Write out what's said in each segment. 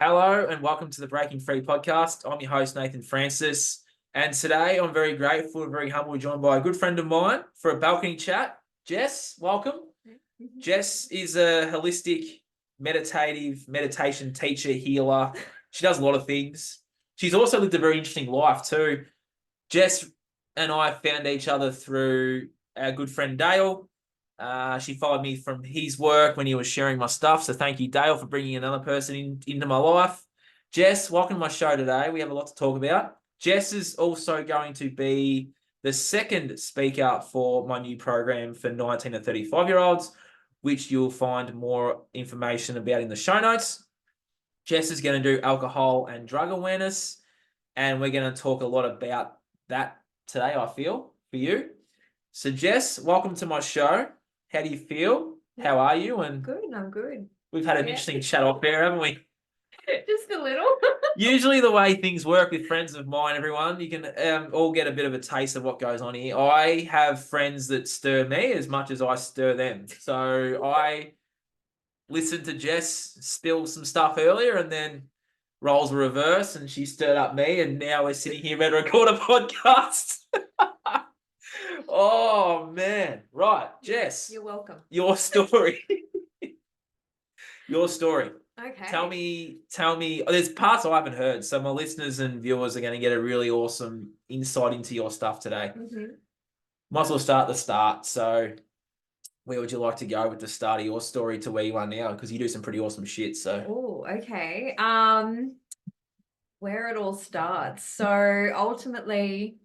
Hello and welcome to the Breaking Free podcast. I'm your host, Nathan Francis. And today I'm very grateful and very humble, joined by a good friend of mine for a balcony chat. Jess, welcome. Jess is a holistic, meditation teacher, healer. She does a lot of things. She's also lived a very interesting life too. Jess and I found each other through our good friend Dale. She followed me from his work when he was sharing my stuff. So thank you, Dale, for bringing another person into my life. Jess, welcome to my show today. We have a lot to talk about. Jess is also going to be the second speaker for my new program for 19 to 35-year-olds, which you'll find more information about in the show notes. Jess is going to do alcohol and drug awareness, and we're going to talk a lot about that today, I feel, for you. So, Jess, welcome to my show. How do you feel? How are you? And good, I'm good. We've had an interesting chat off there, haven't we? Just a little. Usually the way things work with friends of mine, everyone, you can all get a bit of a taste of what goes on here. I have friends that stir me as much as I stir them. So I listened to Jess spill some stuff earlier, and then roles were reversed and she stirred up me, and now we're sitting here ready to record a podcast. Oh man. Right, Jess. You're welcome. Your story. Your story. Okay. Tell me, there's parts I haven't heard, so my listeners and viewers are going to get a really awesome insight into your stuff today. Might as well start at the start. So where would you like to go with the start of your story to where you are now? Because you do some pretty awesome shit. So Oh, okay. Where it all starts. So ultimately,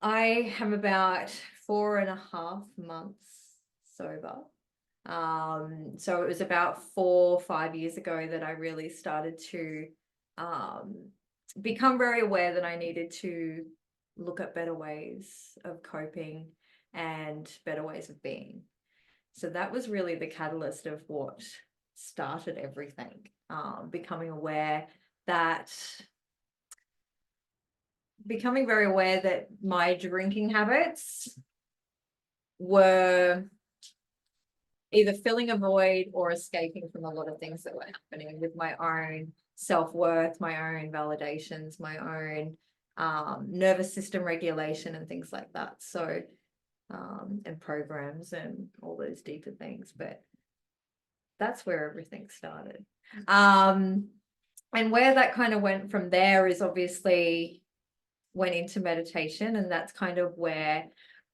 I am about 4.5 months sober. So it was about 4 or 5 years ago that I really started to become very aware that I needed to look at better ways of coping and better ways of being. So that was really the catalyst of what started everything. Becoming very aware that my drinking habits were either filling a void or escaping from a lot of things that were happening with my own self-worth, my own validations, my own nervous system regulation and things like that. So, and programs and all those deeper things, but that's where everything started. And where that kind of went from there is obviously went into meditation, and that's kind of where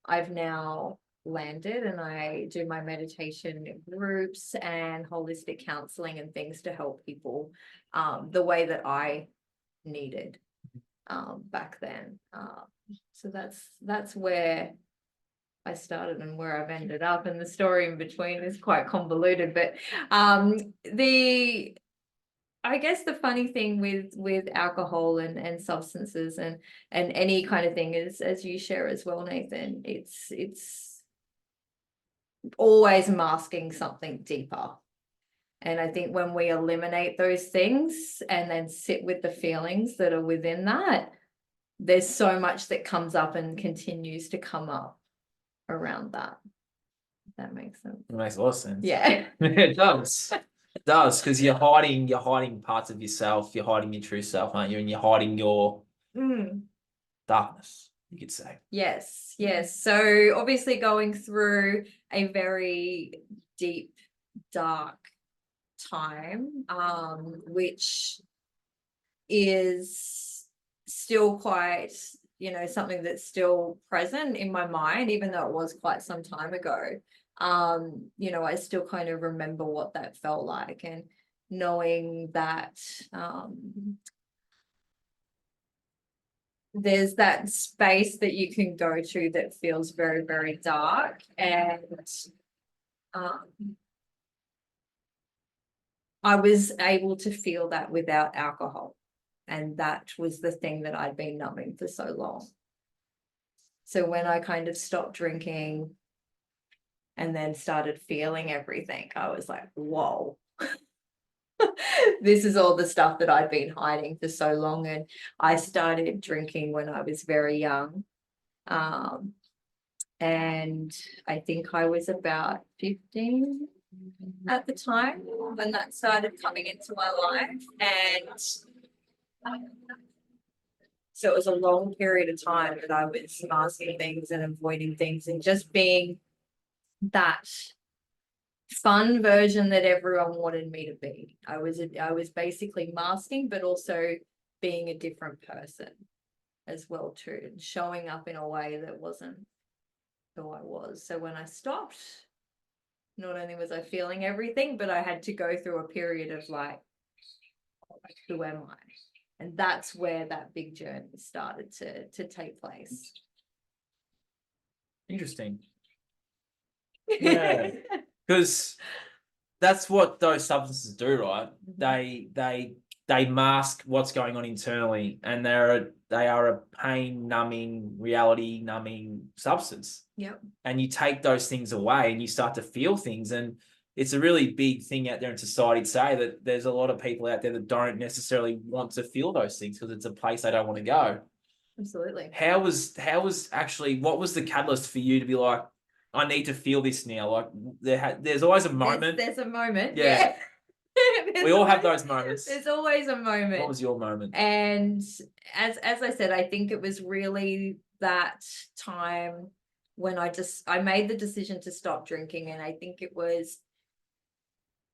I've now landed, and I do my meditation groups and holistic counseling and things to help people the way that I needed back then. So that's where I started and where I've ended up, and the story in between is quite convoluted, but I guess the funny thing with alcohol and substances and any kind of thing is, as you share as well, Nathan, it's always masking something deeper. And I think when we eliminate those things and then sit with the feelings that are within that, there's so much that comes up and continues to come up around that. If that makes sense. it makes a lot of sense. Yeah. It does. It does, because you're hiding parts of yourself, you're hiding your true self, aren't you? And you're hiding your darkness, you could say. Yes. So obviously going through a very deep, dark time, which is still quite, something that's still present in my mind, even though it was quite some time ago. I still kind of remember what that felt like, and knowing that there's that space that you can go to that feels very, very dark. And I was able to feel that without alcohol. And that was the thing that I'd been numbing for so long. So when I kind of stopped drinking and then started feeling everything, I was like, whoa. This is all the stuff that I'd been hiding for so long. And I started drinking when I was very young. And I think I was about 15 at the time when that started coming into my life. And so it was a long period of time that I was masking things and avoiding things and just being that fun version that everyone wanted me to be. I was basically masking, but also being a different person as well too, and showing up in a way that wasn't who I was. So when I stopped, not only was I feeling everything, but I had to go through a period of like, who am I? And that's where that big journey started to take place. Interesting. Yeah. Because that's what those substances do, right? They mask what's going on internally, and they are a pain numbing, reality numbing substance. Yep. And you take those things away and you start to feel things. And it's a really big thing out there in society to say that there's a lot of people out there that don't necessarily want to feel those things because it's a place they don't want to go. Absolutely. How was actually, what was the catalyst for you to be like, I need to feel this now? Like there's always a moment. There's a moment. Yeah. We all have those moments. There's always a moment. What was your moment? And as I said, I think it was really that time when I made the decision to stop drinking, and I think it was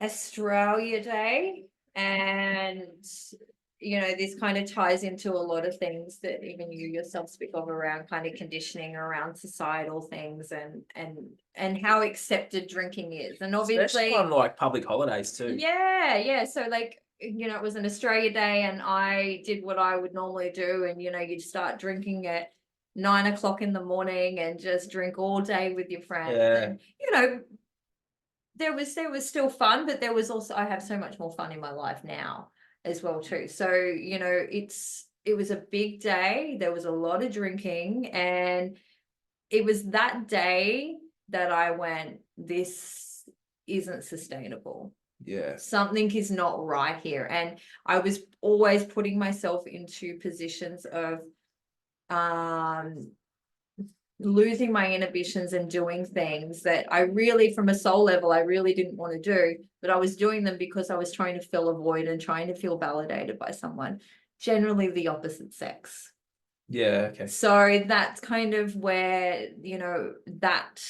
Australia Day. And this kind of ties into a lot of things that even you yourself speak of around kind of conditioning around societal things and how accepted drinking is. And obviously especially on like public holidays too. Yeah. So like, it was an Australia Day and I did what I would normally do. And, you'd start drinking at 9 o'clock in the morning and just drink all day with your friends. Yeah. And, there was still fun, but there was also, I have so much more fun in my life now as well too. So, it was a big day. There was a lot of drinking, and it was that day that I went, this isn't sustainable. Yeah. Something is not right here. And I was always putting myself into positions of losing my inhibitions and doing things that I really, from a soul level, I really didn't want to do, but I was doing them because I was trying to fill a void and trying to feel validated by someone, generally the opposite sex. Yeah. Okay. So that's kind of where, that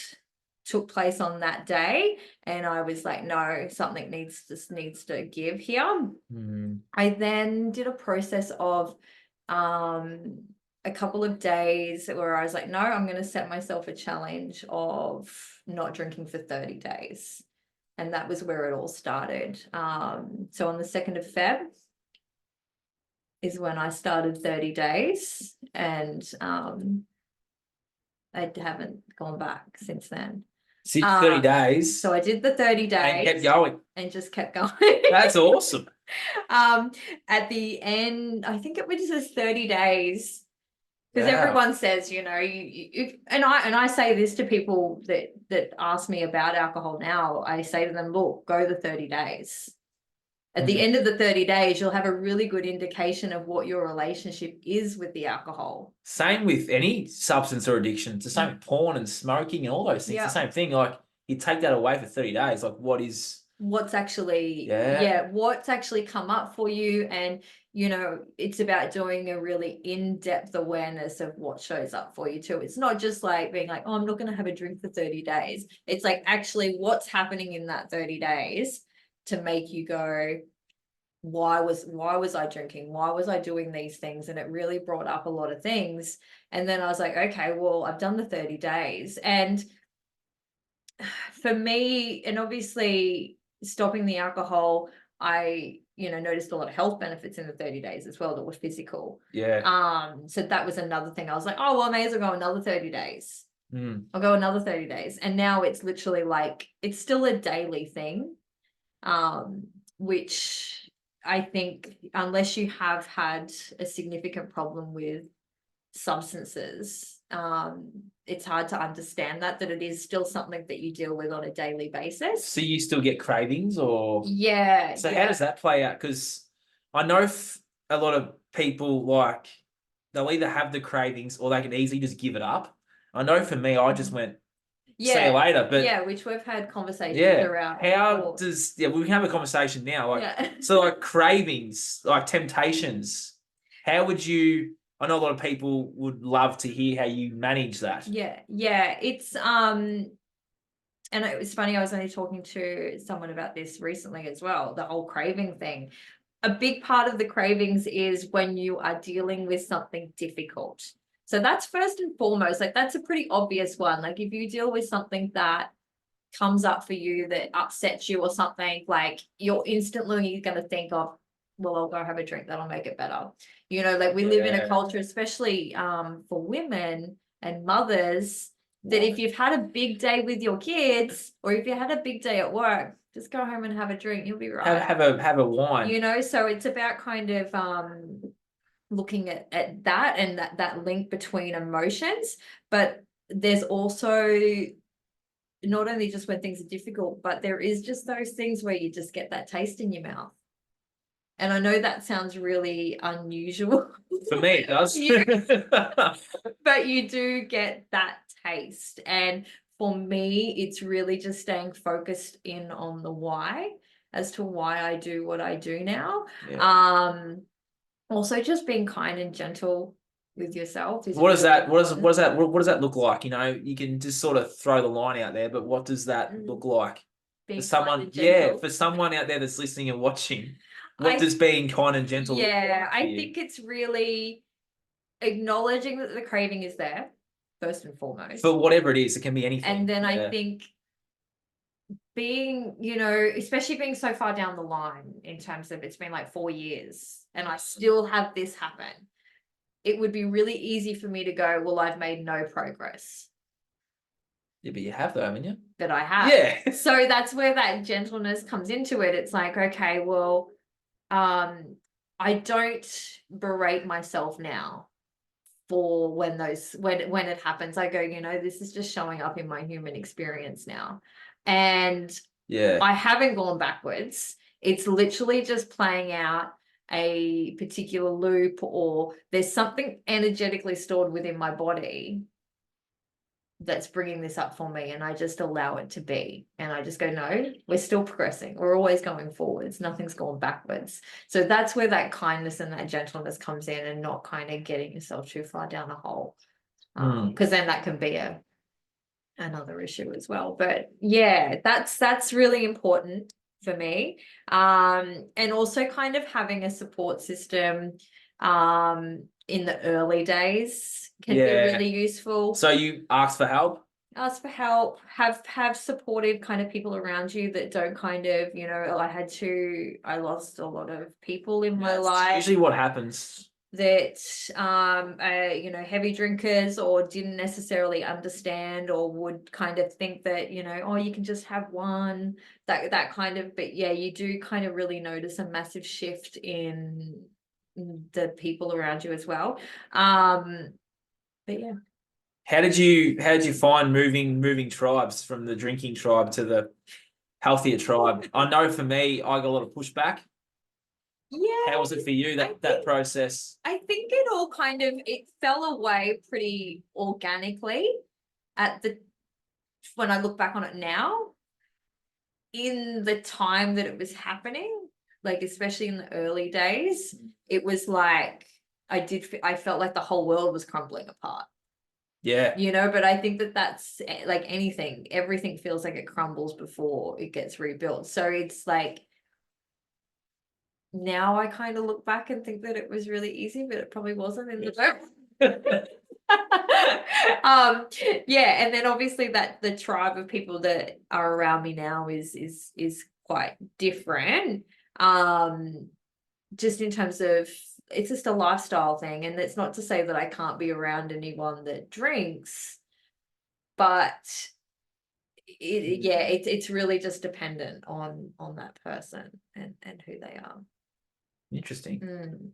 took place on that day. And I was like, no, something needs to give here. Mm-hmm. I then did a process of, a couple of days where I was like, no, I'm going to set myself a challenge of not drinking for 30 days. And that was where it all started. So on the 2nd of Feb is when I started 30 days, and I haven't gone back since then. 30 days. So I did the 30 days and kept going. And just kept going. That's awesome. At the end, I think it was just 30 days. Because everyone says, and I say this to people that ask me about alcohol now. I say to them, look, go the 30 days. At the end of the 30 days, you'll have a really good indication of what your relationship is with the alcohol. Same with any substance or addiction. It's the same with porn and smoking and all those things. Yeah. It's the same thing. Like, you take that away for 30 days. Like, what's actually what's actually come up for you. And it's about doing a really in-depth awareness of what shows up for you too. It's not just like being like, oh, I'm not going to have a drink for 30 days. It's like actually what's happening in that 30 days to make you go, why was I drinking? Why was I doing these things? And it really brought up a lot of things. And then I was like, okay, well, I've done the 30 days. And for me, and obviously stopping the alcohol, I noticed a lot of health benefits in the 30 days as well that were physical. Yeah. So that was another thing. I was like, oh, well, I may as well go another 30 days. I'll go another 30 days. And now it's literally like, it's still a daily thing, which I think unless you have had a significant problem with substances, it's hard to understand that it is still something that you deal with on a daily basis. So you still get cravings, or? Yeah. So how does that play out? Because I know a lot of people, like, they'll either have the cravings or they can easily just give it up. I know for me, I just went, see you later. But yeah, which we've had conversations yeah, around how before. does we can have a conversation now? Like, Yeah. so like cravings, like temptations. How would you? I know a lot of people would love to hear how you manage that. Yeah, it's and it was funny, I was only talking to someone about this recently as well, the whole craving thing. A big part of the cravings is when you are dealing with something difficult. So that's first and foremost, like that's a pretty obvious one. Like if you deal with something that comes up for you that upsets you or something, like you're instantly going to think of, well, I'll go have a drink, that'll make it better. You know, like we live in a culture, especially for women and mothers, that if you've had a big day with your kids or if you had a big day at work, just go home and have a drink, you'll be right. Have a wine. You know, so it's about kind of looking at that and that link between emotions, but there's also not only just when things are difficult, but there is just those things where you just get that taste in your mouth. And I know that sounds really unusual. For me, it does. But you do get that taste. And for me, it's really just staying focused in on the why as to why I do what I do now. Yeah. Also just being kind and gentle with yourself is What does really that important. what does that look like? You know, you can just sort of throw the line out there, but what does that look like? For Being kind someone, and yeah, gentle. for someone out there that's listening and watching, what I does being kind and gentle look like Yeah, for I you? think it's really acknowledging that the craving is there, first and foremost. For whatever it is, it can be anything. And then I Yeah. think being, you know, especially being so far down the line in terms of it's been like 4 years and I still have this happen, it would be really easy for me to go, well, I've made no progress. Yeah, but you have though, haven't you? That I have. Yeah. So that's where that gentleness comes into it. It's like, okay, well, I don't berate myself now for when it happens. I go, you know, this is just showing up in my human experience now. And Yeah. I haven't gone backwards. It's literally just playing out a particular loop, or there's something energetically stored within my body that's bringing this up for me, and I just allow it to be, and I just go, no, we're still progressing, we're always going forwards, nothing's going backwards. So that's where that kindness and that gentleness comes in, and not kind of getting yourself too far down a hole, because then that can be another issue as well. But yeah, that's really important for me, and also kind of having a support system in the early days can be really useful. So you ask for help? Ask for help, have supportive kind of people around you that don't kind of, you know, I lost a lot of people in my life. Usually what happens. That you know, heavy drinkers, or didn't necessarily understand, or would kind of think that, you know, oh, you can just have one, that kind of, but yeah, you do kind of really notice a massive shift in the people around you as well. But yeah. How did you find moving tribes from the drinking tribe to the healthier tribe? I know for me, I got a lot of pushback. Yeah. How was it for you, that process? I think it all kind of, it fell away pretty organically when I look back on it now. In the time that it was happening, like especially in the early days, it was like I felt like the whole world was crumbling apart. Yeah. You know, but I think that's like anything, everything feels like it crumbles before it gets rebuilt. So it's like, now I kind of look back and think that it was really easy, but it probably wasn't in the time. Yeah, and then obviously that the tribe of people that are around me now is quite different. Just in terms of, it's just a lifestyle thing, and it's not to say that I can't be around anyone that drinks, but it's really just dependent on that person and who they are. Interesting.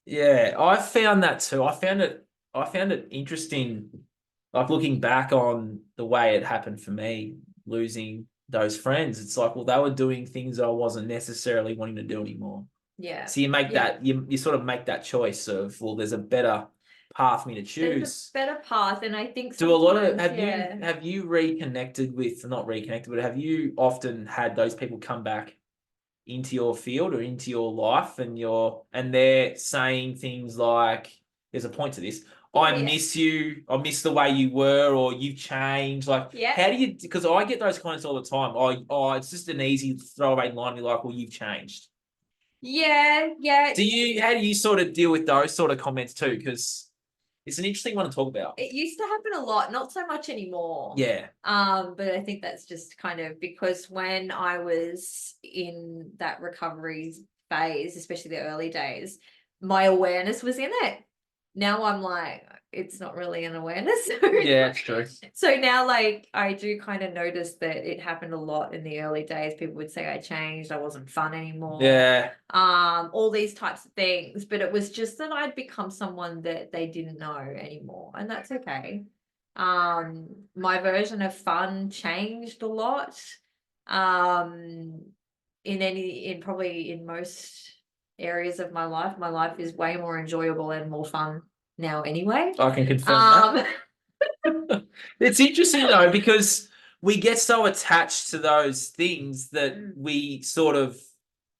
Yeah, I found that too. I found it interesting, like looking back on the way it happened for me, losing those friends. It's like, well, they were doing things I wasn't necessarily wanting to do anymore. Yeah. So you make that you sort of make that choice of, well, there's a better path for me to There's choose. a better path, and I think Do a lot of sometimes, have you reconnected with, not reconnected, but have you often had those people come back into your field or into your life, and they're saying things like, there's a point to this, I Yeah. miss you, I miss the way you were, or you've changed. Like, Yeah. how do you, because I get those comments all the time. It's just an easy throwaway line, be like, well, you've changed. Yeah, How do you sort of deal with those sort of comments too? Because it's an interesting one to talk about. it used to happen a lot, not so much anymore. Yeah. But I think that's just kind of because when I was in that recovery phase, especially the early days, my awareness was in it. Now I'm like, it's not really an awareness. Yeah, it's true. So now, like, I do kind of notice that it happened a lot in the early days. People would say I changed, I wasn't fun anymore. Yeah. All these types of things. But it was just that I'd become someone that they didn't know anymore, and that's okay. My version of fun changed a lot. Probably in most areas of my life is way more enjoyable and more fun now anyway. I can confirm that. It's interesting though, because we get so attached to those things that we sort of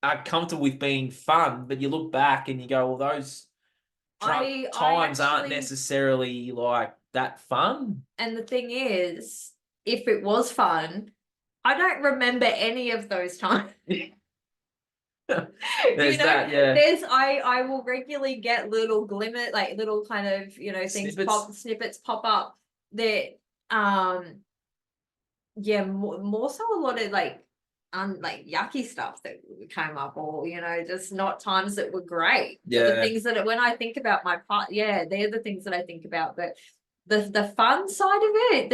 are comfortable with being fun, but you look back and you go, well, those drunk times aren't necessarily like that fun. And the thing is, if it was fun, I don't remember any of those times. There's that, yeah. I will regularly get little glimmer, like little kind of, snippets pop up that more so a lot of like yucky stuff that came up, or just not times that were great. Yeah. The things that when I think about my part, they're the things that I think about. But the fun side of it,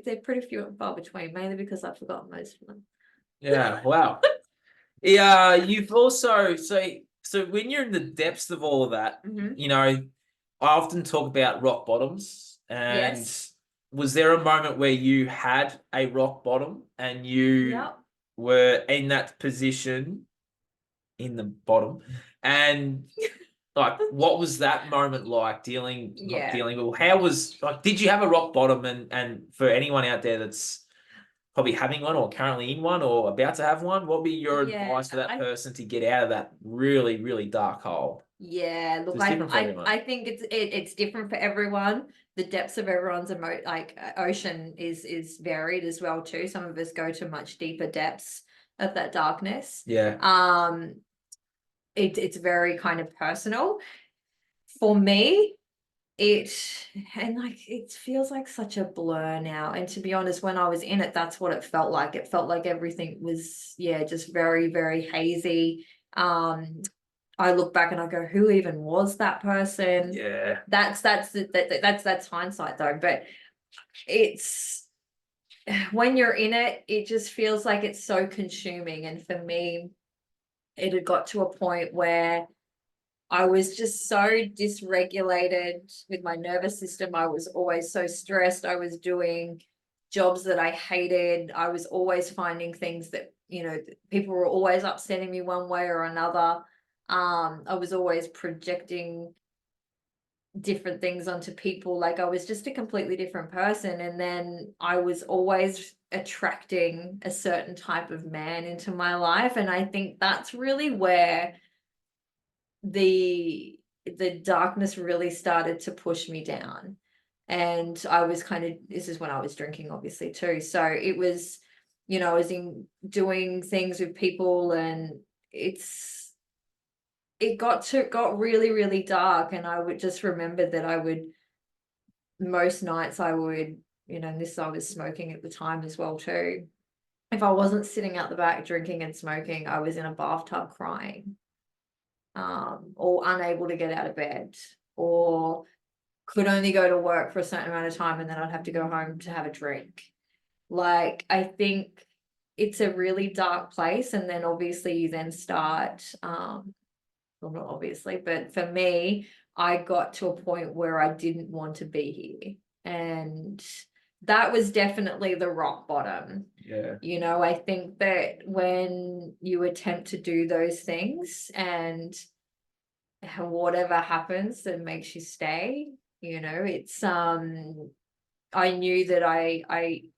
they're pretty few and far between, mainly because I've forgotten most of them. Yeah, wow. Yeah, you've also, so when you're in the depths of all of that, I often talk about rock bottoms, and Yes. was there a moment where you had a rock bottom and you were in that position in the bottom, and like, what was that moment like dealing with, how was, like, did you have a rock bottom? And for anyone out there that's probably having one or currently in one or about to have one, what would be your advice for that person to get out of that really, really dark hole? Yeah, look, I think it's different for everyone. The depths of everyone's ocean is varied as well too. Some of us go to much deeper depths of that darkness. Yeah. It's very kind of personal. For me, it feels like such a blur now. And to be honest, when I was in it, that's what it felt like. It felt like everything was, just very, very hazy. I look back and I go, who even was that person? Yeah. That's hindsight though. But it's, when you're in it, it just feels like it's so consuming. And for me, it had got to a point where I was just so dysregulated with my nervous system. I was always so stressed. I was doing jobs that I hated. I was always finding things that, people were always upsetting me one way or another. I was always projecting different things onto people. Like, I was just a completely different person. And then I was always attracting a certain type of man into my life. And I think that's really where the darkness really started to push me down. And I was this is when I was drinking, obviously, too. So it was, I was doing things with people, and it got really, really dark. And I would just remember that most nights I would, I was smoking at the time as well too. If I wasn't sitting out the back drinking and smoking, I was in a bathtub crying, or unable to get out of bed, or could only go to work for a certain amount of time, and then I'd have to go home to have a drink. Like, I think it's a really dark place. And then obviously you then start, well, not obviously, but for me, I got to a point where I didn't want to be here. And that was definitely the rock bottom. Yeah. I think that when you attempt to do those things and whatever happens that makes you stay. It's I knew that I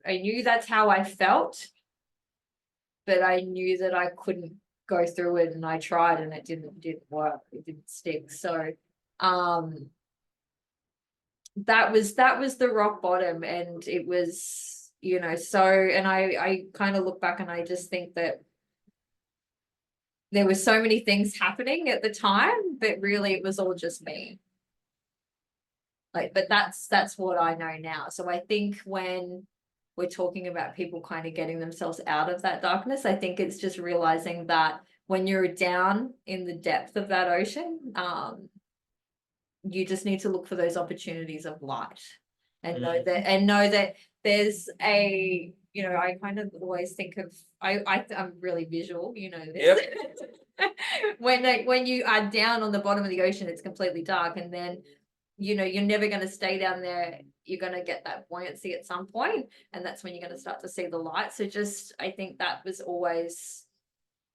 knew that's how I felt, but I knew that I couldn't go through it, and I tried, and it didn't work. It didn't stick. So that was the rock bottom, and it was, so, and I kind of look back and I just think that there were so many things happening at the time, but really it was all just me. But that's what I know now. So I think when we're talking about people kind of getting themselves out of that darkness, I think it's just realizing that when you're down in the depth of that ocean, you just need to look for those opportunities of light, and know that there's a, I kind of always think of, I'm really visual, this. Yep. When you are down on the bottom of the ocean, it's completely dark, and then you're never going to stay down there. You're going to get that buoyancy at some point, and that's when you're going to start to see the light. So I think that was always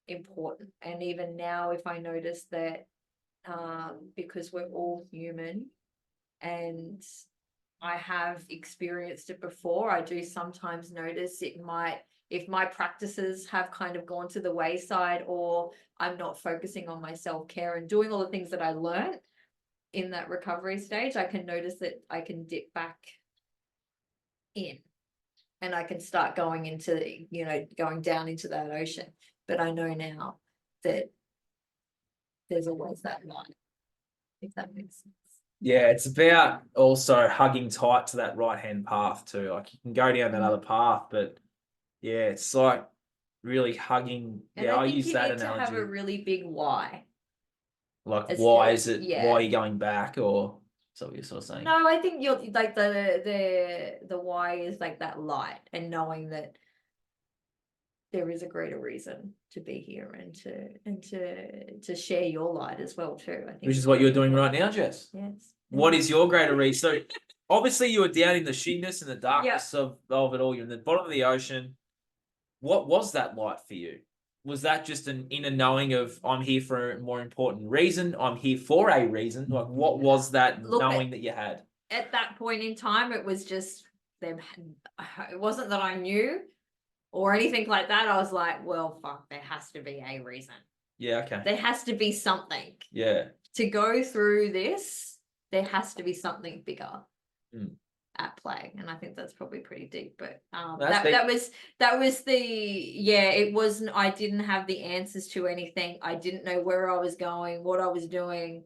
important. And even now, if I notice that, because we're all human, and I have experienced it before, I do sometimes notice if my practices have kind of gone to the wayside, or I'm not focusing on my self-care and doing all the things that I learned in that recovery stage, I can notice that I can dip back in, and I can start going into, going down into that ocean. But I know now that there's always that light, if that makes sense. Yeah, it's about also hugging tight to that right-hand path too. Like, you can go down that other path, but yeah, it's like really hugging. And Yeah, I I think use you that need to have a analogy. really big why. Like, As why to- is it? yeah. Why are you going back? Or is that what you're sort of saying? No, I think you're like the why is like that light, and knowing that there is a greater reason to be here, and to share your light as well too. I think Which is what you're doing right now, Jess. Yes. What is your greater reason? So obviously you were down in the shittiness and the darkness of it all. You're in the bottom of the ocean. What was that light for you? Was that just an inner knowing of, I'm here for a more important reason? I'm here for a reason. Like, what was that knowing that you had? At that point in time, it was just them. It wasn't that I knew or anything like that. I was like, well, fuck, there has to be a reason. Yeah, okay. There has to be something. Yeah. To go through this, there has to be something bigger at play. And I think that's probably pretty deep. But that was it wasn't, I didn't have the answers to anything. I didn't know where I was going, what I was doing.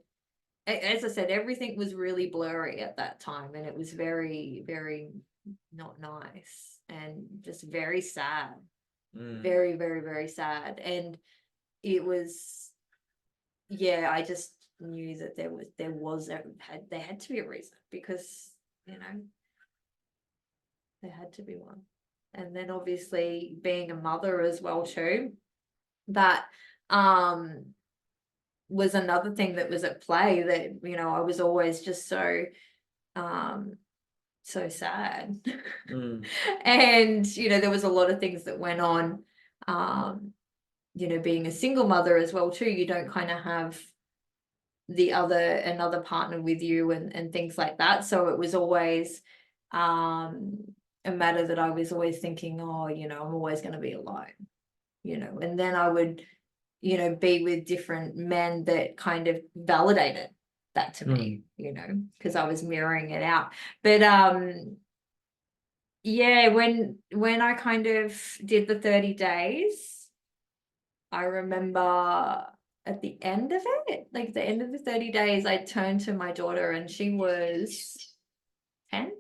As I said, everything was really blurry at that time, and it was very, very not nice, and just very sad. Very, very, very sad. And it was, I just knew that there had to be a reason, because there had to be one. And then obviously being a mother as well too, that was another thing that was at play, that I was always just so sad. And there was a lot of things that went on, being a single mother as well too. You don't kind of have another partner with you, and things like that. So it was always a matter that I was always thinking, oh, I'm always going to be alone, and then I would, be with different men that kind of validated that to me, because I was mirroring it out. But when I kind of did the 30 days, I remember at the end of it, like the end of the 30 days, I turned to my daughter, and she was 10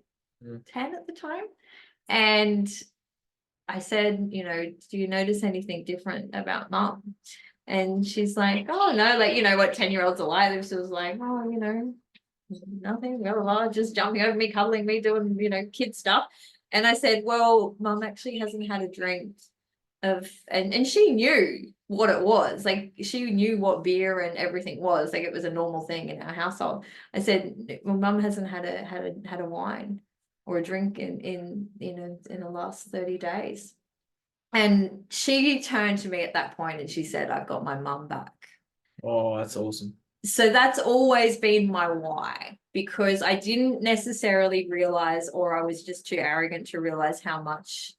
at the time. And I said, do you notice anything different about mom? And she's like, oh no, like, what 10-year-olds are like. She was like, oh, nothing, blah, blah, blah, just jumping over me, cuddling me, doing, kid stuff. And I said, well, mom actually hasn't had a drink and she knew what it was. Like, she knew what beer and everything was. Like, it was a normal thing in our household. I said, well, mum hasn't had a wine or a drink in the last 30 days. And she turned to me at that point and she said, I've got my mum back. Oh, that's awesome. So that's always been my why, because I didn't necessarily realize, or I was just too arrogant to realize how much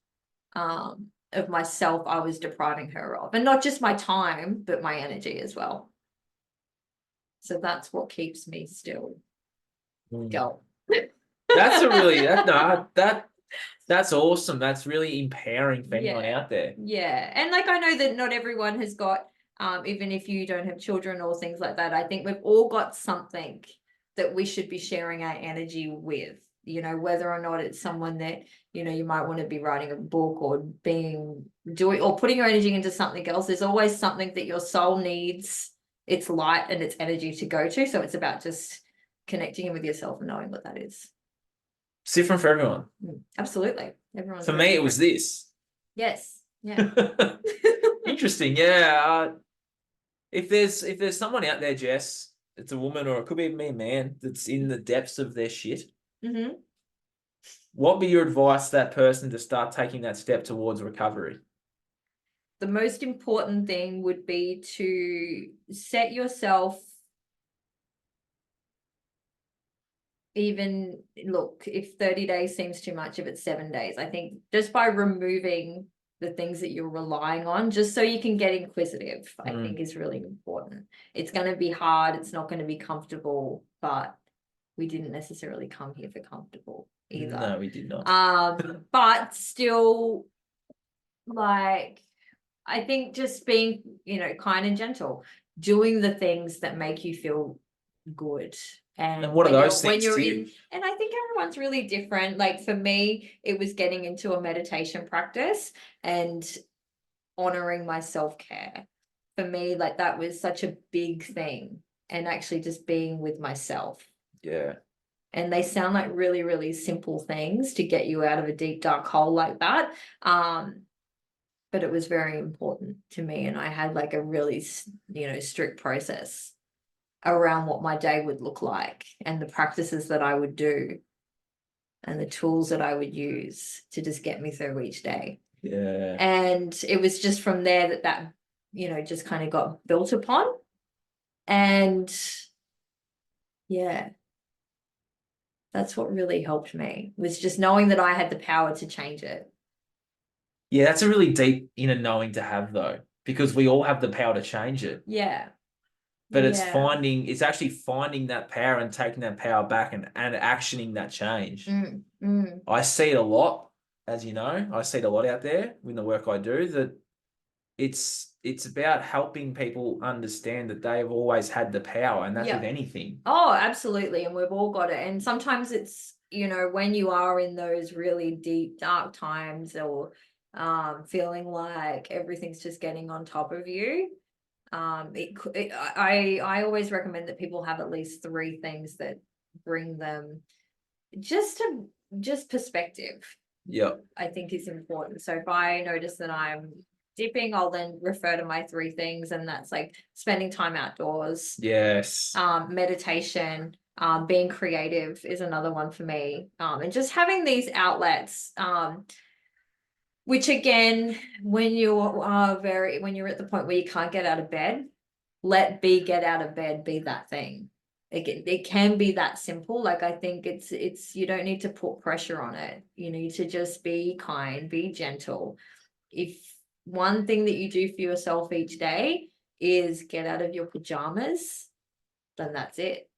of myself I was depriving her of, and not just my time, but my energy as well. So that's what keeps me still going. That's a really that's awesome. That's really empowering for anyone out there. Yeah. And like, I know that not everyone has got, even if you don't have children or things like that, I think we've all got something that we should be sharing our energy with, you know, whether or not it's someone that, you know, you might want to be writing a book or doing or putting your energy into something else. There's always something that your soul needs its light and its energy to go to. So it's about just connecting in with yourself and knowing what that is. It's different for everyone. Absolutely. Everyone's For me, it was this. Yes. Yeah. Interesting. Yeah. If there's someone out there, Jess, it's a woman or it could be me, a man, that's in the depths of their shit. Mm-hmm. What would be your advice to that person to start taking that step towards recovery? The most important thing would be to set yourself, even look, if 30 days seems too much, if it's 7 days, I think just by removing the things that you're relying on, just so you can get inquisitive, I think is really important. It's going to be hard. It's not going to be comfortable, but we didn't necessarily come here for comfortable either. No, we did not. But still, like, I think just being, you know, kind and gentle, doing the things that make you feel good. And what are those things to you? And I think everyone's really different. Like for me, it was getting into a meditation practice and honoring my self-care. For me, like that was such a big thing, and actually just being with myself. Yeah. And they sound like really, really simple things to get you out of a deep, dark hole like that. But it was very important to me, and I had like a really, you know, strict process around what my day would look like and the practices that I would do and the tools that I would use to just get me through each day. Yeah. And it was just from there that you know, just kind of got built upon. And yeah, that's what really helped me, was just knowing that I had the power to change it. Yeah, that's a really deep inner knowing to have though, because we all have the power to change it. Yeah. But it's actually finding that power and taking that power back and actioning that change. I see it a lot, as you know, I see it a lot out there in the work I do, that it's about helping people understand that they've always had the power, and that's with anything. Oh, absolutely. And we've all got it. And sometimes it's, you know, when you are in those really deep, dark times, or feeling like everything's just getting on top of you, I always recommend that people have at least 3 things that bring them just perspective. Yeah, I think is important. So if I notice that I'm dipping, I'll then refer to my 3 things, and that's like spending time outdoors. Yes. Meditation, being creative is another one for me. And just having these outlets, which again, when you're at the point where you can't get out of bed, get out of bed be that thing. It can be that simple. Like, I think it's you don't need to put pressure on it. You need to just be kind, be gentle. If one thing that you do for yourself each day is get out of your pajamas, then that's it.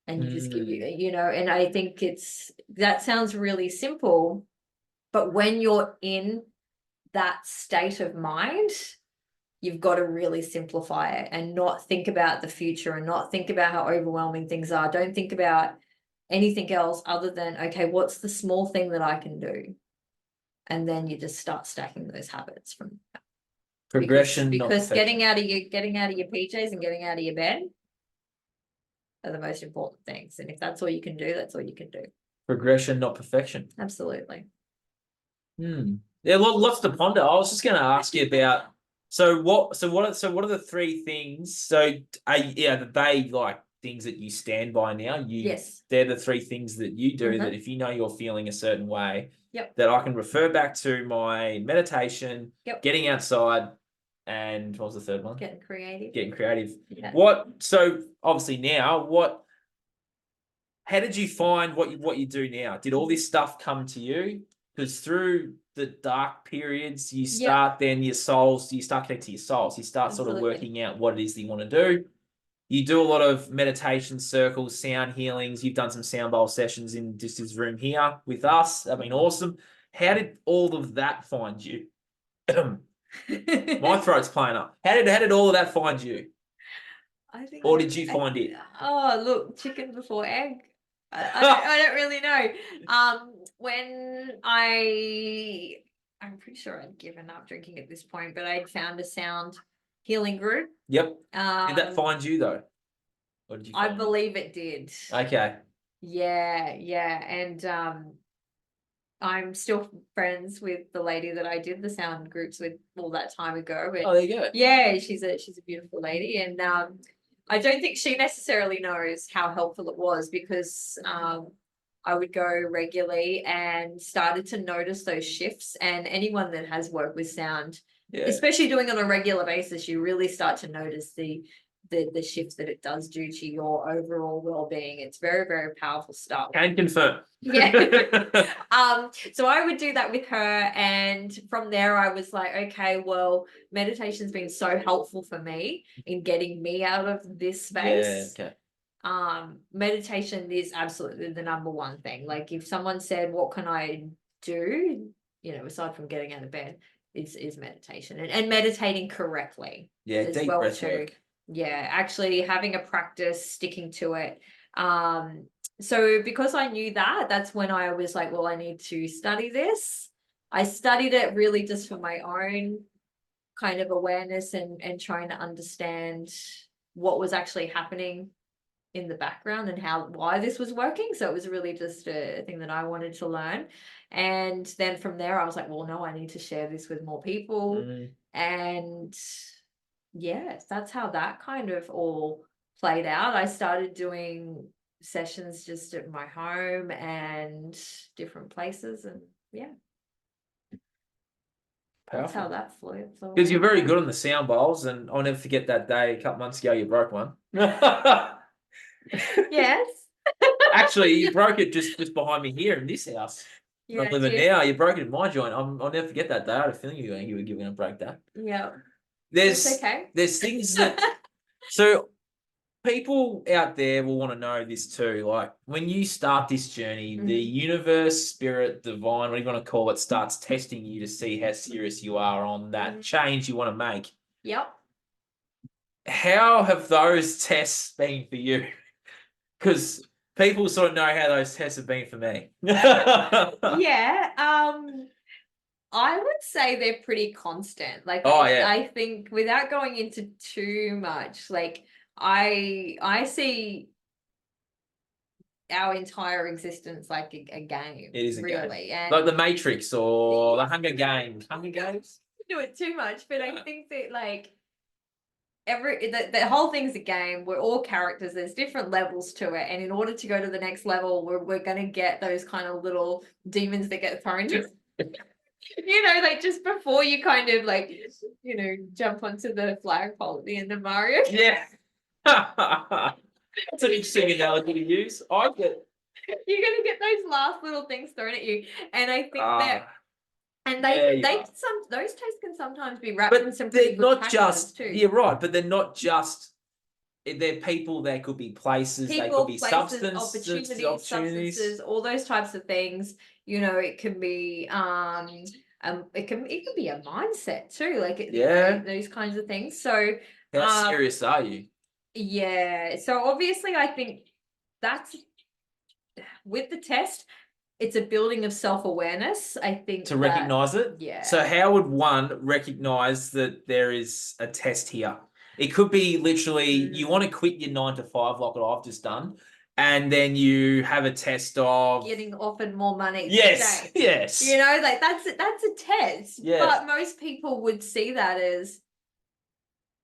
And you just give you know, and I think that sounds really simple, but when you're in that state of mind, you've got to really simplify it and not think about the future and not think about how overwhelming things are. Don't think about anything else other than, okay, what's the small thing that I can do? And then you just start stacking those habits from progression, because getting out of your PJs and getting out of your bed are the most important things. And if that's all you can do, that's all you can do. Progression, not perfection. Absolutely. Yeah, lots to ponder. I was just going to ask you about, what are the 3 things? So that they like things that you stand by now. Yes. They're the 3 things that you do that if you know you're feeling a certain way, that I can refer back to my meditation, getting outside, and what was the third one? Getting creative. Getting creative. Yeah. So obviously now, how did you find what you do now? Did all this stuff come to you? Because through the dark periods, you start then you start connecting to your souls. You start sort of Absolutely. working out what it is that you want to do. You do a lot of meditation circles, sound healings. You've done some sound bowl sessions in just this room here with us. That'd been awesome. How did all of that find you? My throat's playing up. How did all of that find you? I think Or did you find it? Oh, look, chicken before egg. I don't really know. When I'm pretty sure I'd given up drinking at this point, but I'd found a sound healing group. Yep. Did that find you though? Or did you I find believe it did. Okay. Yeah, and I'm still friends with the lady that I did the sound groups with all that time ago. Oh, there you go. Yeah, she's a beautiful lady, and I don't think she necessarily knows how helpful it was because I would go regularly and started to notice those shifts. And anyone that has worked with sound, especially doing on a regular basis, you really start to notice the shifts that it does do to your overall well-being. It's very, very powerful stuff. Can confirm. Yeah. So I would do that with her, and from there I was like, okay, well, meditation's been so helpful for me in getting me out of this space. Yeah, okay. Meditation is absolutely the number one thing. Like if someone said, what can I do, aside from getting out of bed, is meditation and meditating correctly. Yeah, as deep well breath too. work. Yeah, actually having a practice, sticking to it. So because I knew that, that's when I was like, well, I need to study this. I studied it really just for my own kind of awareness and trying to understand what was actually happening in the background and why this was working. So it was really just a thing that I wanted to learn. And then from there, I was like, well, no, I need to share this with more people. And yes, that's how that kind of all played out. I started doing sessions just at my home and different places, and yeah, that's how Powerful. that flew. Because you're very good on the sound bowls, and I'll never forget that day a couple months ago you broke one. Yes. Actually, you broke it just behind me here in this house. Yeah, I'm living now. You broke it in my joint. I'll never forget that day. I had a feeling you were going to break that. Yeah. There's It's okay. There's things that so people out there will want to know this too. Like when you start this journey, the universe, spirit, divine, what do you want to call it, starts testing you to see how serious you are on that change you want to make. Yep. How have those tests been for you? Because people sort of know how those tests have been for me. Yeah. I would say they're pretty constant. Like, I think without going into too much, like I see our entire existence like a game. It is a really game. And Like the Matrix or the Hunger Games. Hunger Games? do it too much, but I think that like the whole thing's a game. We're all characters. There's different levels to it, and in order to go to the next level, we're gonna get those kind of little demons that get thrown. Like just before you kind of like, jump onto the flagpole at the end of Mario. Yeah. That's an interesting analogy to use. I get. You're gonna get those last little things thrown at you, and I think that. And those tastes can sometimes be wrapped in some pretty good packages too. You're right, but they're not just. They're people. There could be places. They could be places, substances, substances, all those types of things. It can be it can be a mindset too. Like those kinds of things. So how serious are you? Yeah. So obviously, I think that's with the test. It's a building of self-awareness, I think. To recognize it? Yeah. So how would one recognize that there is a test here? It could be literally you want to quit your 9 to 5 like what I've just done, and then you have a test of getting offered more money. Yes. Yes. Like that's a test. Yes. But most people would see that as,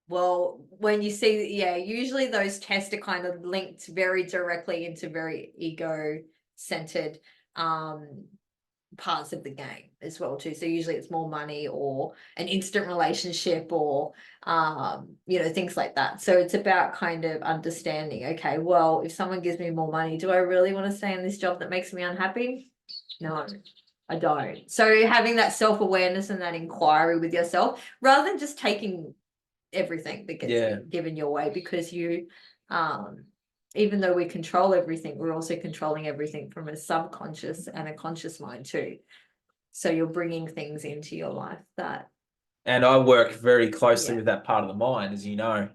well, when you see, usually those tests are kind of linked very directly into very ego-centered parts of the game as well too. So usually it's more money or an instant relationship or things like that. So it's about kind of understanding, okay, well, if someone gives me more money, do I really want to stay in this job that makes me unhappy? No, I don't. So having that self-awareness and that inquiry with yourself rather than just taking everything that gets given your way, because you even though we control everything, we're also controlling everything from a subconscious and a conscious mind too. So you're bringing things into your life that. And I work very closely with that part of the mind, as you know.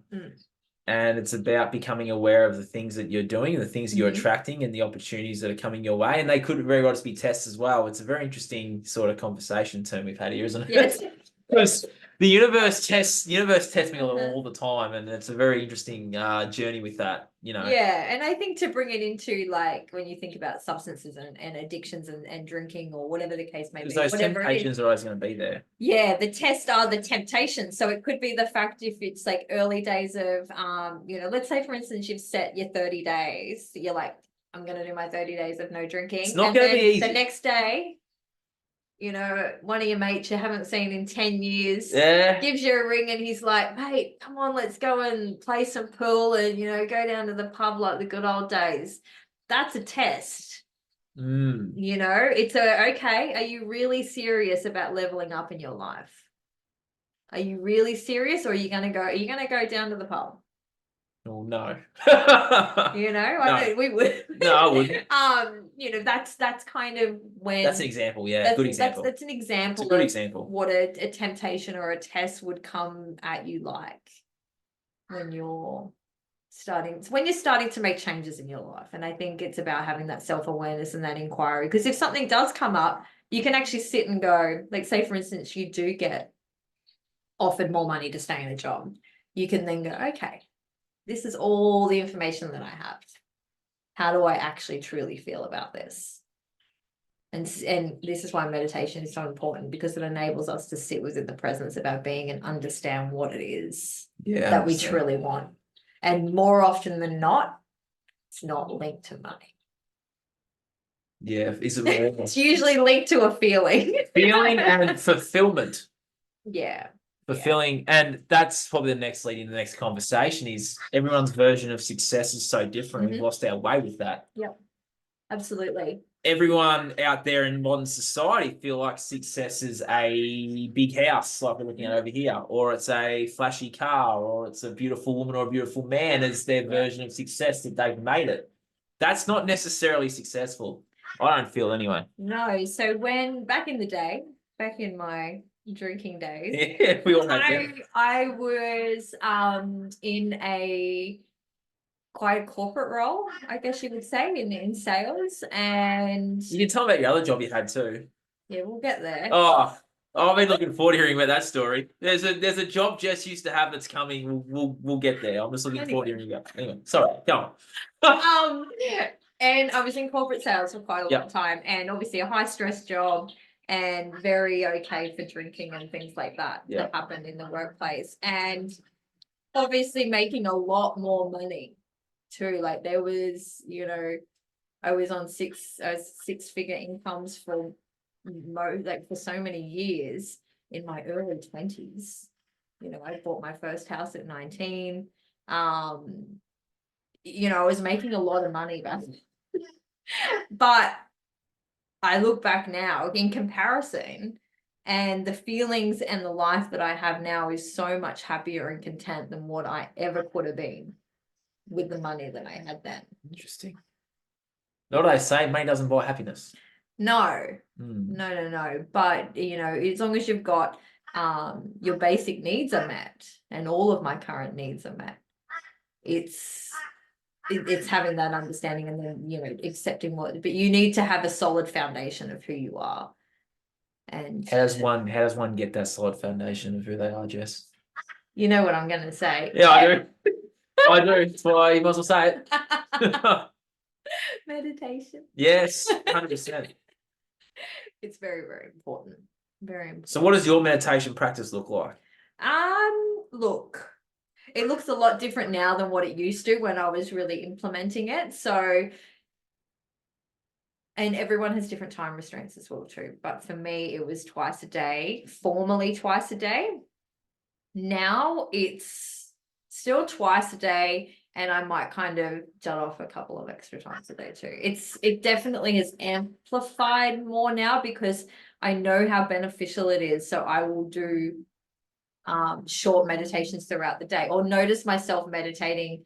And it's about becoming aware of the things that you're doing, the things that you're attracting, and the opportunities that are coming your way. And they could very well just be tests as well. It's a very interesting sort of conversation term we've had here, isn't it? Yes. Because the universe tests me all the time, and it's a very interesting journey with that. Yeah, and I think to bring it into like when you think about substances and addictions and drinking or whatever the case may be, because those temptations are always going to be there. Yeah, the tests are the temptations. So it could be the fact if it's like early days of let's say for instance you've set your 30 days, you're like, I'm gonna do my 30 days of no drinking. It's not gonna be easy. The next day, one of your mates you haven't seen in 10 years gives you a ring and he's like, mate, come on, let's go and play some pool and go down to the pub like the good old days. That's a test. It's okay, are you really serious about leveling up in your life? Are you really serious, or are you gonna go down to the pub? Oh no. No. We would. No, I wouldn't. That's kind of when that's an example. Good example. That's an example. It's a good example. What a temptation or a test would come at you like when you're starting to make changes in your life. And I think it's about having that self-awareness and that inquiry, because if something does come up, you can actually sit and go, like, say for instance you do get offered more money to stay in a job, you can then go, okay, this is all the information that I have. How do I actually truly feel about this? And this is why meditation is so important, because it enables us to sit within the presence of our being and understand what it is that we truly want. And more often than not, it's not linked to money. Yeah, it's usually linked to a feeling. Feeling and fulfillment. Yeah. Fulfilling, and that's probably the next lead in the next conversation is everyone's version of success is so different. We've lost our way with that. Yep, absolutely. Everyone out there in modern society feel like success is a big house like we're looking at over here, or it's a flashy car, or it's a beautiful woman or a beautiful man as their version of success that they've made it. That's not necessarily successful. I don't feel anyway. No, so when back in the day, back in my drinking days, we all I was in a quite a corporate role, I guess you would say, in sales. And you can tell about your other job you had too. Yeah, we'll get there. I've been looking forward to hearing about that story. There's a job Jess used to have that's coming. We'll get there. I'm just looking forward to hearing about. Anyway, sorry, go on. And I was in corporate sales for quite a long time, and obviously a high stress job, and very okay for drinking and things like that that happened in the workplace, and obviously making a lot more money too. Like there was, I was on six-figure incomes for for so many years in my early 20s. I bought my first house at 19. I was making a lot of money back then. But I look back now in comparison, and the feelings and the life that I have now is so much happier and content than what I ever could have been with the money that I had then. Interesting. Know what I say? Money doesn't buy happiness. No. No. But, as long as you've got your basic needs are met, and all of my current needs are met, it's having that understanding and then, accepting but you need to have a solid foundation of who you are. And how does one get that solid foundation of who they are, Jess? You know what I'm going to say. Yeah, I do. I do. That's why you must well say it. Meditation. Yes, 100%. It's very, very important. Very important. So what does your meditation practice look like? Look, it looks a lot different now than what it used to when I was really implementing it. So and everyone has different time restraints as well too. But for me, it was twice a day, formally twice a day. Now it's still twice a day, and I might kind of jut off a couple of extra times a day too. It definitely has amplified more now because I know how beneficial it is. So I will do short meditations throughout the day, or notice myself meditating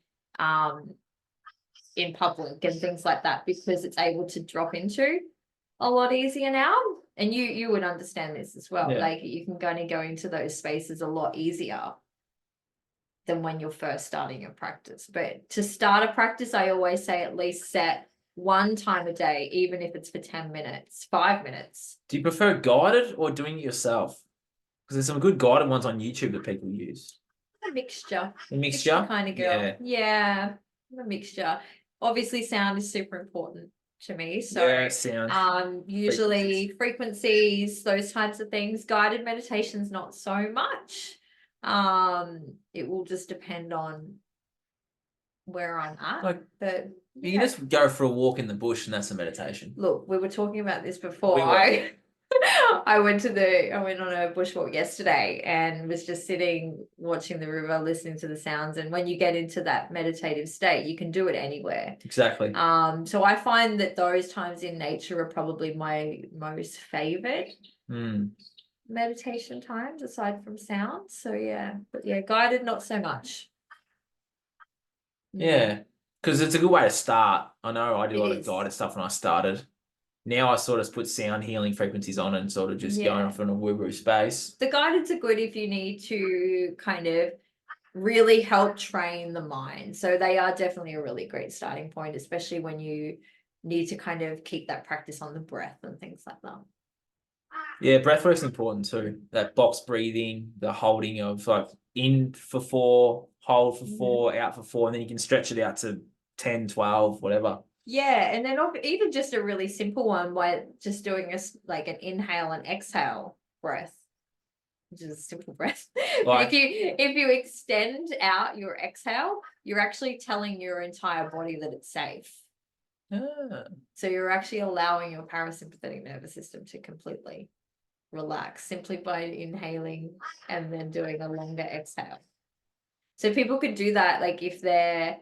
in public and things like that, because it's able to drop into a lot easier now. And you would understand this as well. Yeah. Like you can kind of go into those spaces a lot easier than when you're first starting your practice. But to start a practice, I always say at least set one time a day, even if it's for 10 minutes, 5 minutes. Do you prefer guided or doing it yourself? Because there's some good guided ones on YouTube that people use. A mixture. A mixture? Kind of girl. Yeah, a mixture. Obviously, sound is super important to me. So yeah, sound. Usually frequencies, those types of things. Guided meditations, not so much. It will just depend on where I'm at. Like, but you can just go for a walk in the bush and that's a meditation. Look, we were talking about this before. We were. I went on a bushwalk yesterday and was just sitting watching the river, listening to the sounds. And when you get into that meditative state, you can do it anywhere. Exactly. So I find that those times in nature are probably my most favorite meditation times aside from sound. So yeah, but yeah, guided not so much. Yeah, because it's a good way to start. I know I did a lot It of is. guided stuff when I started. Now I sort of put sound healing frequencies on and sort of just going off in a woo-woo space. The guideds are good if you need to kind of really help train the mind. So they are definitely a really great starting point, especially when you need to kind of keep that practice on the breath and things like that. Yeah, breathwork's important too. That box breathing, the holding of like in for 4, hold for 4, out for 4, and then you can stretch it out to 10, 12, whatever. Yeah, and then even just a really simple one by just doing like an inhale and exhale breath, which is a simple breath. Like, if you extend out your exhale, you're actually telling your entire body that it's safe. So you're actually allowing your parasympathetic nervous system to completely relax simply by inhaling and then doing a longer exhale. So people could do that, like if they're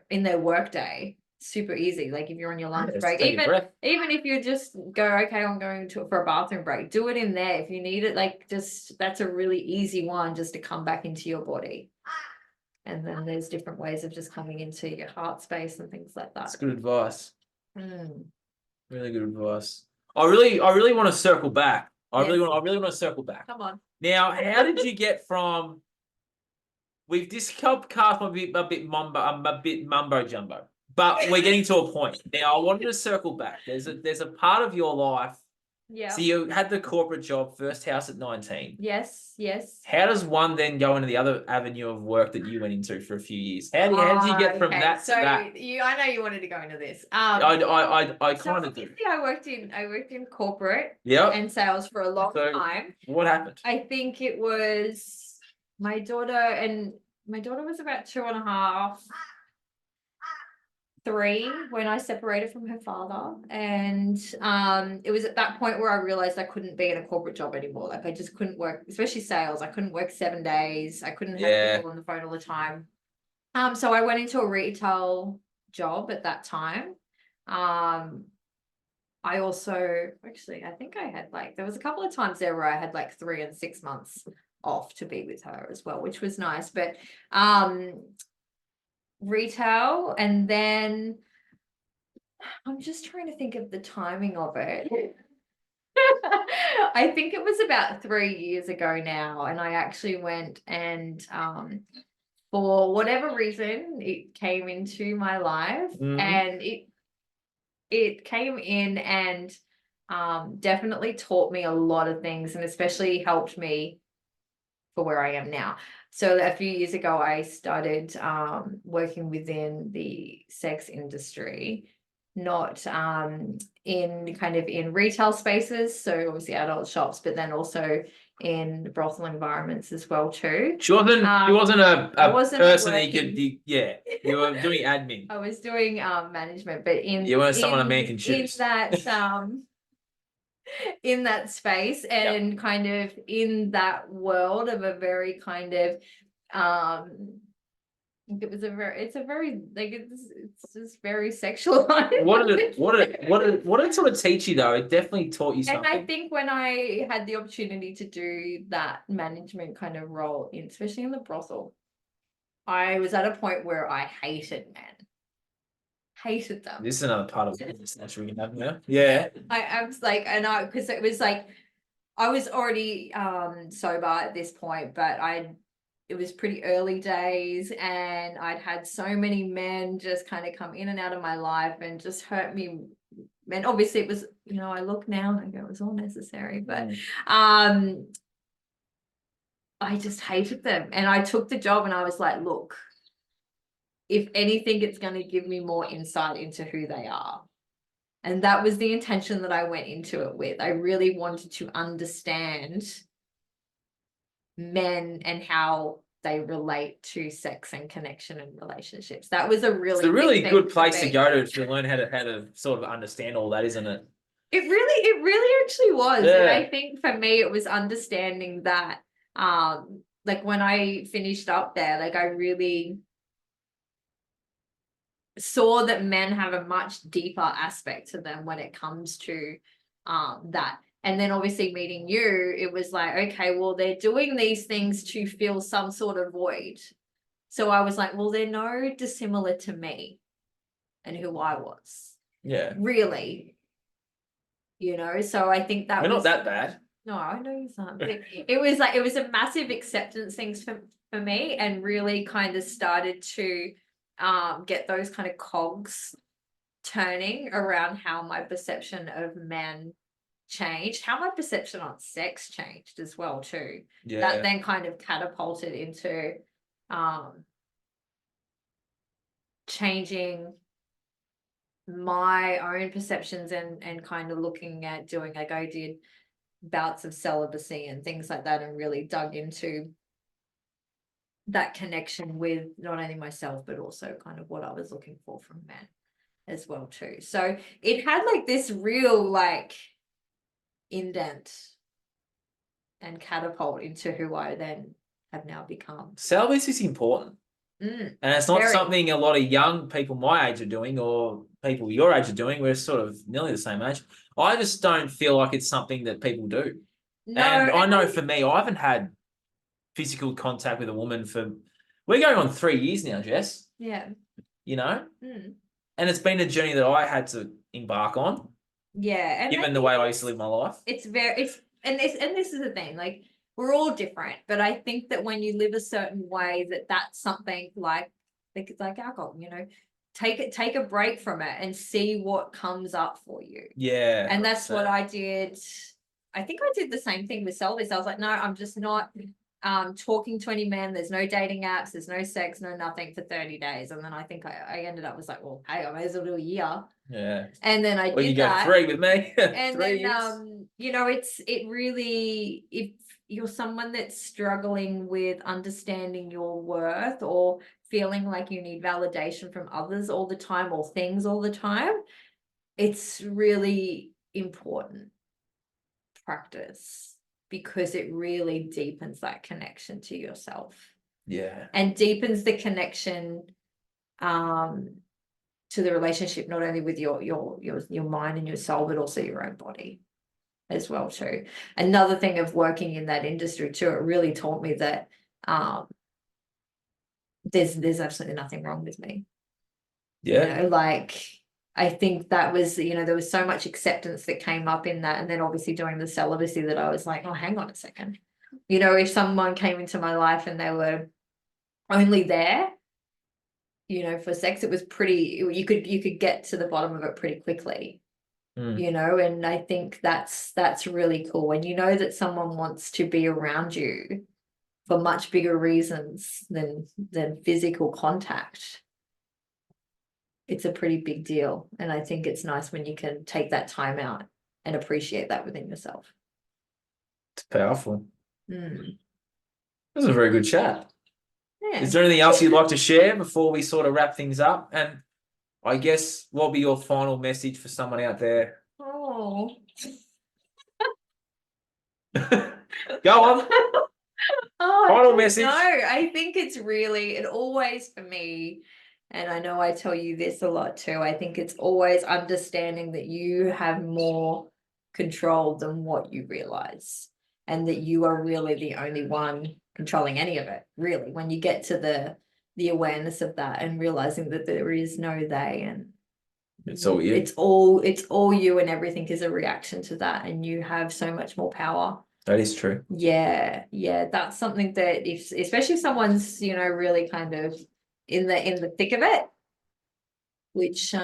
in their work day, super easy. Like if you're on your lunch break, even if you just go, okay, I'm going for a bathroom break, do it in there if you need it. Like just that's a really easy one just to come back into your body. And then there's different ways of just coming into your heart space and things like that. That's good advice. Really good advice. I really want to circle back. I really want to circle back. Come on. Now, how did you get from? We've discussed a bit mumbo jumbo, but we're getting to a point. Now, I wanted to circle back. There's a part of your life. Yeah. So you had the corporate job, first house at 19. Yes. How does one then go into the other avenue of work that you went into for a few years? How did you get from that to that? I know you wanted to go into this. I kind of do. I worked in corporate and sales for a long time. What happened? I think it was my daughter was about 2.5, 3 when I separated from her father. And it was at that point where I realized I couldn't be in a corporate job anymore. Like I just couldn't work, especially sales. I couldn't work 7 days. I couldn't have people on the phone all the time. So I went into a retail job at that time. I also I think I had there was a couple of times there where I had 3 and 6 months off to be with her as well, which was nice. But retail, and then I'm just trying to think of the timing of it. I think it was about 3 years ago now, and I actually went and for whatever reason it came into my life, and it came in and definitely taught me a lot of things, and especially helped me for where I am now. So a few years ago, I started working within the sex industry, not in retail spaces, so obviously adult shops, but then also in brothel environments as well too. She wasn't. She wasn't I a wasn't person that working. yeah, you were doing admin. I was doing management, but You weren't someone a man can choose. In that space and kind of in that world of a very kind of it's just very sexualized. What did it sort of teach you though? It definitely taught you something. And I think when I had the opportunity to do that management kind of role, especially in the brothel, I was at a point where I hated men. Hated them. This is another part of this we can have now. Yeah. I was like, because it was like I was already sober at this point, but it was pretty early days and I'd had so many men just kind of come in and out of my life and just hurt me. And obviously it was, I look now and I go, it was all necessary, but I just hated them. And I took the job and I was like, look, if anything, it's going to give me more insight into who they are. And that was the intention that I went into it with. I really wanted to understand men and how they relate to sex and connection and relationships. That was a really good place to go to learn how to sort of understand all that, isn't it? It really actually was. Yeah. And I think for me, it was understanding that, like when I finished up there, like I really saw that men have a much deeper aspect to them when it comes to that. And then obviously meeting you, it was like, okay, well, they're doing these things to fill some sort of void. So I was like, well, they're no dissimilar to me and who I was. Yeah. Really. So I think that we're not that bad. No, I know you aren't. It was like, it was a massive acceptance things for me and really kind of started to get those kind of cogs turning around how my perception of men changed, how my perception on sex changed as well too. Yeah. That then kind of catapulted into changing my own perceptions and kind of looking at doing, like I did bouts of celibacy and things like that and really dug into that connection with not only myself but also kind of what I was looking for from men as well too. So it had like this real like indent and catapult into who I then have now become. Celibacy is important. And it's not something a lot of young people my age are doing or people your age are doing. We're sort of nearly the same age. I just don't feel like it's something that people do. No, and I know for me, I haven't had physical contact with a woman we're going on 3 years now, Jess. Yeah. And it's been a journey that I had to embark on. Yeah. And given the way I used to live my life. This is the thing, like we're all different, but I think that when you live a certain way, that's something like alcohol, take a break from it and see what comes up for you. Yeah. And that's what I did. I think I did the same thing with Selvis. I was like, no, I'm just not talking to any men. There's no dating apps, there's no sex, no nothing for 30 days. And then I think I ended up was like, well, hey, I may as well do a year. Yeah. And then I did you that. Go 3 with me. And 3 years. It really, if you're someone that's struggling with understanding your worth or feeling like you need validation from others all the time or things all the time, it's really important practice because it really deepens that connection to yourself. Yeah. And deepens the connection to the relationship, not only with your mind and your soul, but also your own body as well too. Another thing of working in that industry too, it really taught me that there's absolutely nothing wrong with me. Yeah. I think that was, there was so much acceptance that came up in that. And then obviously doing the celibacy that I was like, oh, hang on a second. If someone came into my life and they were only there, for sex, it was pretty, you could get to the bottom of it pretty quickly. And I think that's really cool when that someone wants to be around you for much bigger reasons than physical contact. It's a pretty big deal. And I think it's nice when you can take that time out and appreciate that within yourself. It's powerful. Mm. This was a very good chat. Yeah. Is there anything else you'd like to share before we sort of wrap things up? And I guess what will be your final message for someone out there? Oh. Go on. Oh, Final message. No, I think it's really, it always for me, and I know I tell you this a lot too, I think it's always understanding that you have more control than what you realize, and that you are really the only one controlling any of it, really, when you get to the awareness of that and realizing that there is no they, and It's all you. it's all you, and everything is a reaction to that, and you have so much more power. That is true. Yeah, that's something that especially if someone's, really kind of in the thick of it, which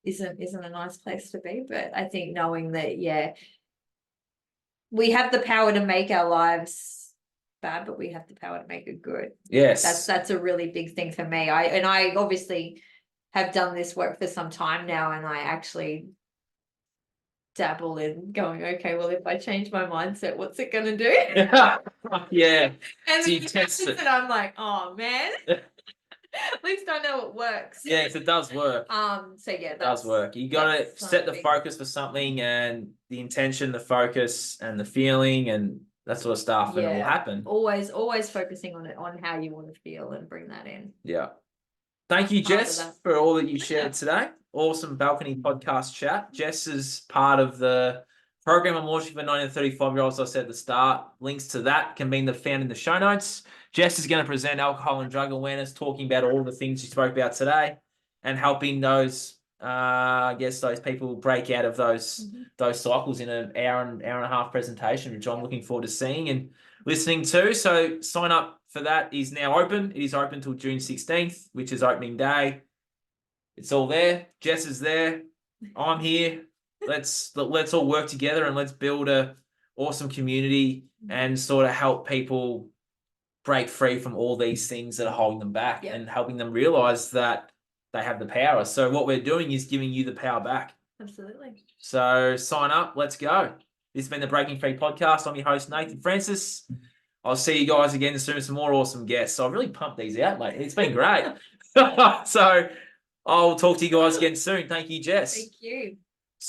isn't a nice place to be. But I think knowing that, we have the power to make our lives bad, but we have the power to make it good. Yes. That's a really big thing for me. I obviously have done this work for some time now, and I actually dabble in going, okay, well, if I change my mindset, what's it gonna do? Yeah. And So then you test it. and I'm like, oh man. At least I know it works. Yes, it does work. So yeah, It does work. You got to set the something. focus for something, and the intention, the focus, and the feeling, and that sort of stuff, and it will happen. Always focusing on it, on how you want to feel, and bring that in. Yeah. Thank you, Part of Jess, that. for all that you shared today. Awesome balcony podcast chat. Jess is part of the program I'm launching for 19 to 35-year-olds. I said at the start. Links to that can be found in the show notes. Jess is going to present alcohol and drug awareness, talking about all the things you spoke about today, and helping those, those people break out of those cycles in an hour and a half presentation, which I'm looking forward to seeing and listening to. So sign up for that is now open. It is open till June 16th, which is opening day. It's all there. Jess is there. I'm here. Let's all work together, and let's build a awesome community and sort of help people break free from all these things that are holding them back, and helping them realize that they have the power. So what we're doing is giving you the power back. Absolutely. So sign up. Let's go. This has been the Breaking Free podcast. I'm your host, Nathan Francis. I'll see you guys again soon with some more awesome guests. So I've really pumped these out, mate. It's been great. So I'll talk to you guys again soon. Thank you, Jess. Thank you.